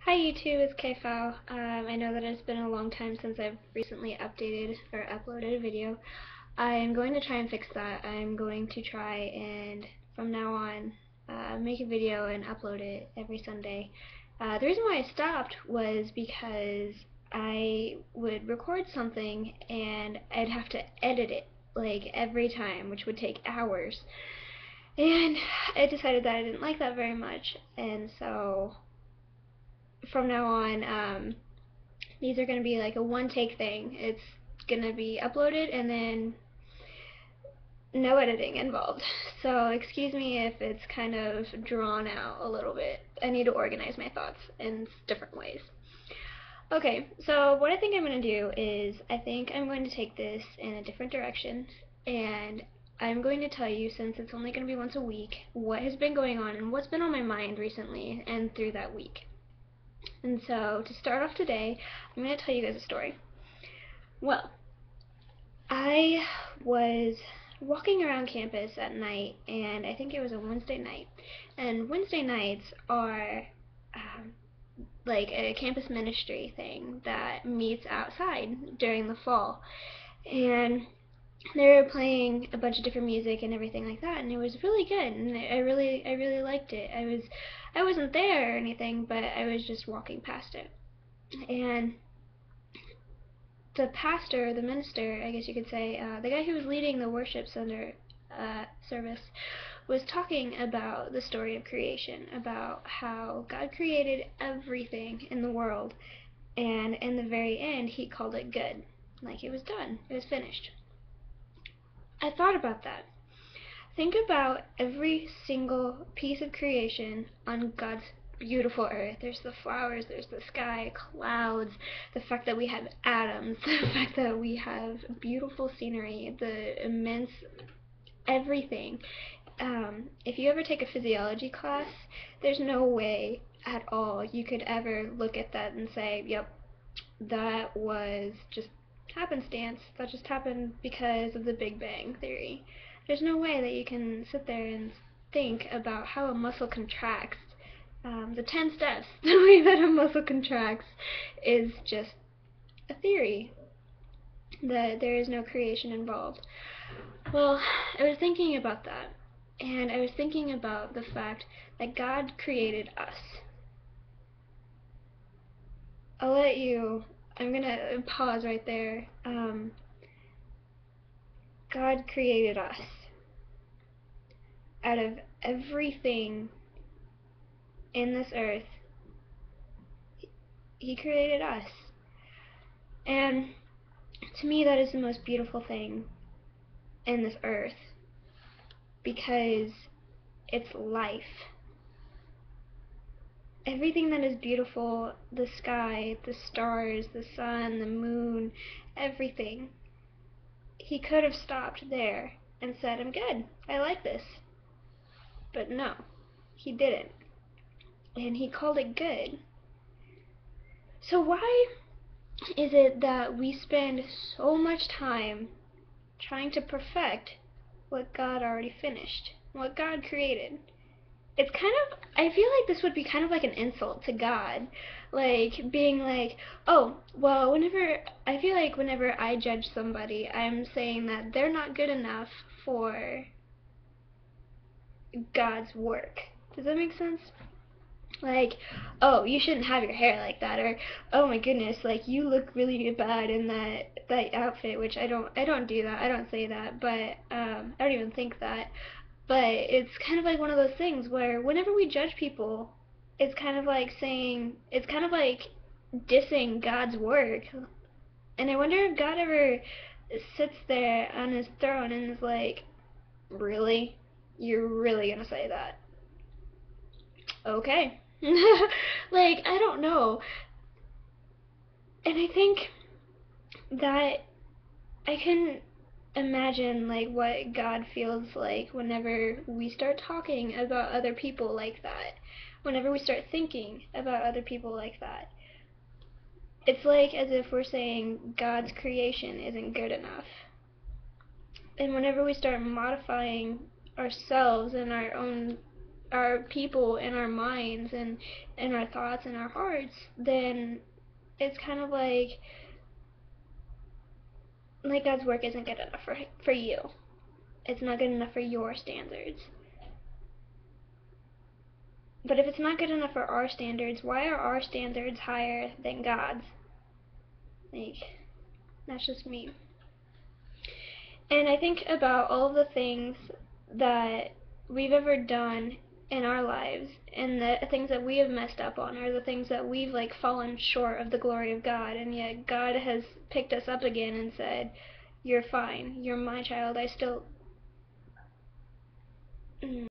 Hi YouTube, it's KFOW. I know that it's been a long time since I've recently updated or uploaded a video. I am going to try and fix that. I'm going to try and from now on make a video and upload it every Sunday. The reason why I stopped was because I would record something and I'd have to edit it like every time, which would take hours. And I decided that I didn't like that very much, and so from now on, these are going to be like a one take thing. It's going to be uploaded and then no editing involved. So excuse me if it's kind of drawn out a little bit. I need to organize my thoughts in different ways. Okay, so what I think I'm going to do is I think I'm going to take this in a different direction, and I'm going to tell you, since it's only going to be once a week, what has been going on and what's been on my mind recently and through that week. And so, to start off today, I'm going to tell you guys a story. Well, I was walking around campus at night, and I think it was a Wednesday night. And Wednesday nights are like a campus ministry thing that meets outside during the fall. And they were playing a bunch of different music and everything like that, and it was really good, and I really liked it. I wasn't there or anything, but I was just walking past it. And the pastor, the minister, I guess you could say, the guy who was leading the worship center service, was talking about the story of creation, about how God created everything in the world, and in the very end, he called it good. Like, it was done. It was finished. I thought about that. Think about every single piece of creation on God's beautiful earth. There's the flowers, there's the sky, clouds, the fact that we have atoms, the fact that we have beautiful scenery, the immense everything. If you ever take a physiology class, there's no way at all you could ever look at that and say, yep, that was just happenstance. That just happened because of the Big Bang Theory. There's no way that you can sit there and think about how a muscle contracts. The 10 steps, the way that a muscle contracts, is just a theory. That there is no creation involved. Well, I was thinking about that, and I was thinking about the fact that God created us. I'm gonna pause right there. God created us. Out of everything in this earth, he created us. And to me, that is the most beautiful thing in this earth, because it's life. Everything that is beautiful, the sky, the stars, the sun, the moon, everything, he could have stopped there and said, I'm good, I like this. But no, he didn't. And he called it good. So why is it that we spend so much time trying to perfect what God already finished, what God created? It's kind of, I feel like this would be kind of like an insult to God, like being like, oh, well, I feel like whenever I judge somebody, I'm saying that they're not good enough for God's work. Does that make sense? Like, oh, you shouldn't have your hair like that, or oh my goodness, like you look really bad in that outfit, which I don't do that. I don't say that, but I don't even think that. But it's kind of like one of those things where whenever we judge people, it's kind of like dissing God's work. And I wonder if God ever sits there on his throne and is like, really? You're really gonna say that? Okay. Like, I don't know. And I think that I can imagine like what God feels like whenever we start talking about other people like that. Whenever we start thinking about other people like that. It's like as if we're saying God's creation isn't good enough. And whenever we start modifying ourselves and our people and our minds and our thoughts and our hearts, then it's kind of like God's work isn't good enough for you. It's not good enough for your standards. But if it's not good enough for our standards, why are our standards higher than God's? Like, that's just me. And I think about all of the things that we've ever done in our lives, and the things that we have messed up on, or the things that we've like fallen short of the glory of God, and yet God has picked us up again and said, "You're fine. You're my child. I still